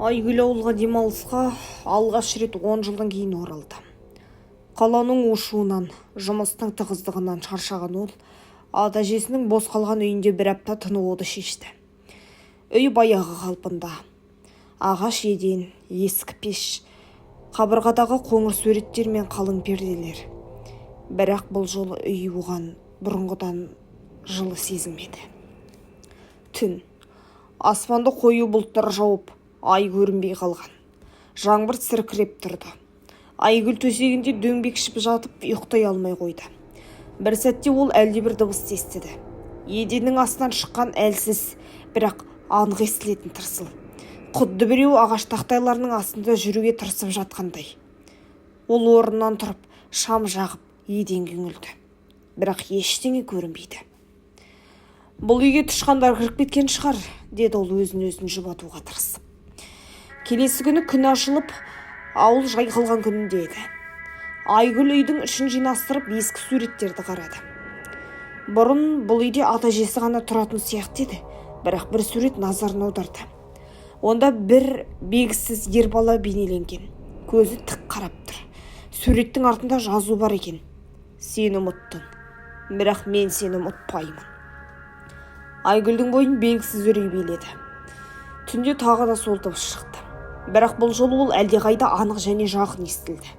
Айгүл ауылға демалысқа алғаш рет 10 жылдан кейін оралды. Қаланың ушуынан, жұмыстың тығыздығынан шаршаған ол, ата-әжесінің бос қалған үйінде бір апта тынығуды шешті. Үй баяғы қалпында. Ағаш еден, ескі пеш, қабырғадағы қоңыр суреттер мен қалың перделер. Бірақ бұл жолы үй оған бұрынғыдан жылы сезілмеді. Түн. Аспанды қою бұлттар жауып, ай көрінбей қалған. Жаңбыр сіркіреп тұрды. Айгүл төсегінде дөңбекшіп жатып ұйықтай алмай қойды. Бір сәтте ол әлдебір дыбыс естіді. Еденнің астынан шыққан әлсіз, бірақ анық естілетін тырсыл. Құдды біреу ағаш тақтайларының астында жүруге тырысып жатқандай. Ол орнынан тұрып, шам жағып, еденге үңілді. Бірақ ештеңе көрінбейді. Бұл үйге тышқандар кіріп кеткен шығар, деді ол өзін жұбатуға тырысып. Келесі күні күн ашылып, ауыл жайқалған күнінде еді. Айгүл үйдің ішін жинастырып, ескі суреттерді қарады. Бұрын бұл үйде ата-әжесі ғана тұратын сияқты еді, бірақ бір сурет назарын аударды. Онда бір белгісіз ер бала бейнеленген, көзі тік қарап тұр. Суреттің артында жазу бар екен: сені ұмыттым, бірақ мен сені ұмытпаймын. Айгүлдің бойын белгісіз үрей биледі. Түнде тағы да сол дыбыс шықты. Бірақ бұл жолы ол әлдеқайда анық және жақын естілді.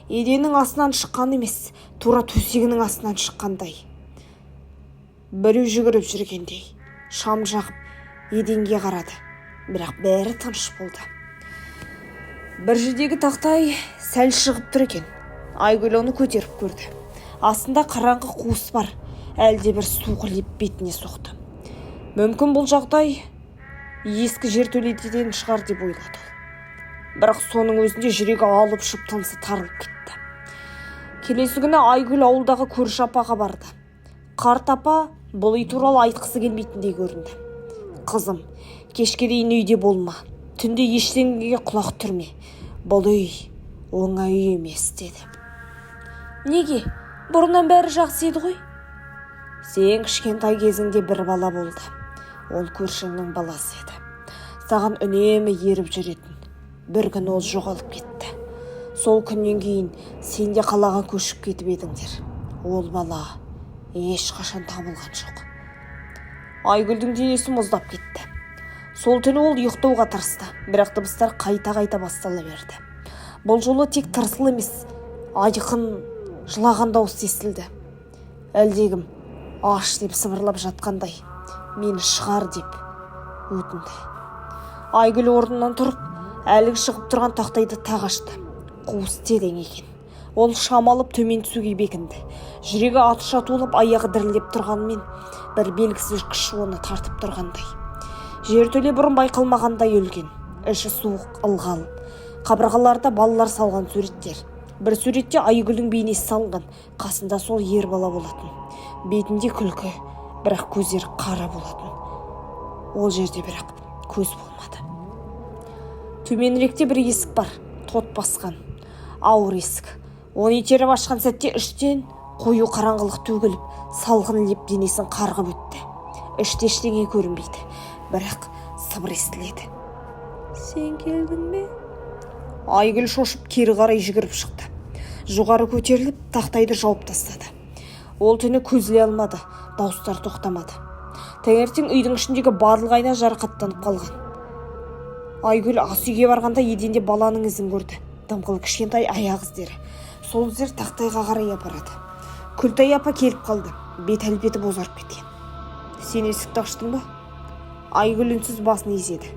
Еденнің астынан шыққан емес, тура төсегінің астынан шыққандай. Біреу жүгіріп жүргендей. Шам жағып, еденге қарады. Бірақ бәрі тыныш болды. Бір жердегі тақтай сәл шығып тұр екен. Айгүл оны көтеріп көрді. Астында қараңғы қуыс бар. Әлде бір суық леп бетіне соқты. Мүмкін бұл жағдай ескі жертөледен шығар деп ойлады. Бірақ соның өзінде жүрегі алып ұшып, тынысы тарылып кетті. Келесі күні Айгүл ауылдағы көрші апаға барды. Қарт апа бұл үй туралы айтқысы келмейтіндей көрінді. Қызым, кешке дейін үйде болма. Түнде ештеңеге құлақ түрме. Бұл үй оңай үй емес, деді. Неге? Бұрыннан бәрі жақсы еді ғой. Сен кішкентай кезіңде бір бала болды. Ол көршіңнің баласы еді. Саған үнемі еріп жүретін. Бір күн ол жоғалып кетті. Сол күннен кейін сен де қалаға көшіп кетіп едіңдер. Ол бала ешқашан табылған жоқ. Айгүлдің денесі мұздап кетті. Сол түні ол ұйықтауға тырысты, бірақ дыбыстар қайта бастала берді. Бұл жолы тек тырсыл емес, айқын жылаған дауыс естілді. Әлдегім аш деп сыбырлап жатқандай, мені шығар деп өтінді. Айгүл орнынан тұрып, әлгі шығып тұрған тақтайды тағы ашты. Қуыс терең екен. Ол шамалып төмен түсуге бекінді. Жүрегі атыша толып, аяғы дірілдеп тұрғанмен, бір белгісіз күш оны тартып тұрғандай. Жертөле бұрын байқалмағандай үлкен, іші суық, ылғал. Қабырғаларда балалар салған суреттер. Бір суретте Айгүлдің бейнесі салынған, қасында сол ер бала болатын. Бетінде күлкі, бірақ көздері қара болатын. Ол жерде бірақ көз болмады. Төменіректе бір есік бар, тот басқан, ауыр есік. Оны итеріп ашқан сәтте іштен қою қараңғылық төгіліп, салқын леп денесін қарғып өтті. Іште ештеңе көрінбейді, бірақ сыбыр естіледі. Сен келдің бе? Айгүл шошып кері қарай жүгіріп шықты. Жоғары көтеріліп, тақтайды жауып тастады. Ол түні көзіле алмады, дауыстар тоқтамады. Таңертең үйдің ішіндегі барлық айна жарақаттанып қалған. Айгүл ас үйге барғанда еденде баланың ізін көрді. Дымқыл кішкентай аяқ іздері. Сол іздер тақтайға қарай апарады. Күлтай апа келіп қалды. Бет-әлпеті бозарып кеткен. Сен есікті аштың ба? Айгүл үнсіз басын изеді.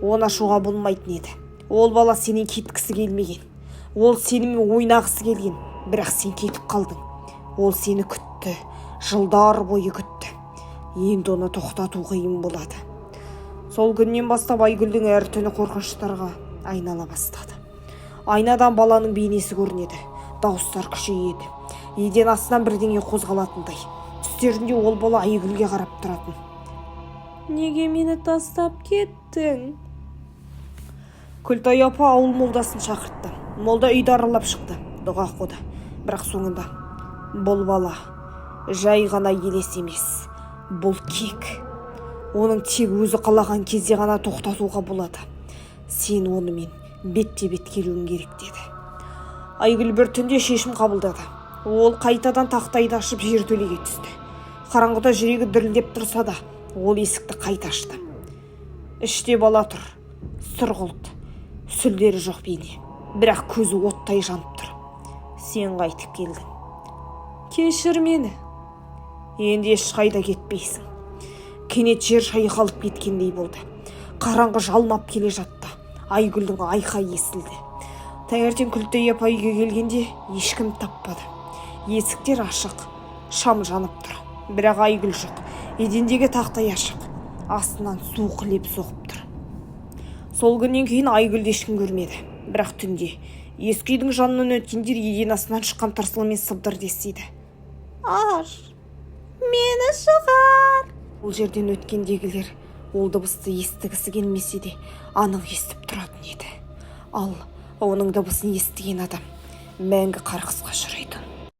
Оны ашуға болмайтын еді. Ол бала сенен кеткісі келмеген. Ол сенімен ойнағысы келген. Бірақ сен кетіп қалдың. Ол сені күтті. Жылдар бойы күтті. Енді оны тоқтату қиын болады. Сол күннен бастап Айгүлдің әр түні қорқыныштарға айнала бастады. Айнадан баланың бейнесі көрінеді. Дауыстар күшейеді. Еден астынан бірдеңе қозғалатындай. Түстерінде ол бала Айгүлге қарап тұратын. Неге мені тастап кеттің? Күлтай апа ауыл молдасын шақыртты. Молда үйді аралап шықты. Дұға қоды. Бірақ соңында бұл бала жай ғана елес емес. Бұл кек. Оның тек өзі қалаған кезде ғана тоқтатуға болады. сен онымен бетте бет келуің керек деді. Айгүл бір түнде шешім қабылдады. Ол қайтадан тақтайды ашып жертөлеге түсті. Қараңғыда жүрегі дірілдеп тұрса да, ол есікті қайта ашты. Іште бала тұр, сұрғылт, сүлдері жоқ бейне, бірақ көзі оттай жанып тұр. Сен қайтып келдің. Кешір мені. Енді ешқайда кетпейсің. Кенет жер шайқалып кеткендей болды. Қараңғы жалмап келе жатты. Айгүлдің айқайы естілді. Таңертең Күлтай апа үйге келгенде ешкім таппады. Есіктер ашық, шам жанып тұр. Бірақ Айгүл жоқ. Едендегі тақтай ашық. Астынан суық леп соғып тұр. Сол күннен кейін Айгүлді ешкім көрмеді. Бірақ түнде ескі үйдің жанынан өткендер еден астынан шыққан тырсылмен сыбдырды естиді. Аш, мені шығар. Ол жерден өткендегілер ол дыбысты естігісі келмесе де анық естіп тұратын еді. Ал оның дыбысын естіген адам мәңгі қарғысқа ұшырайтын.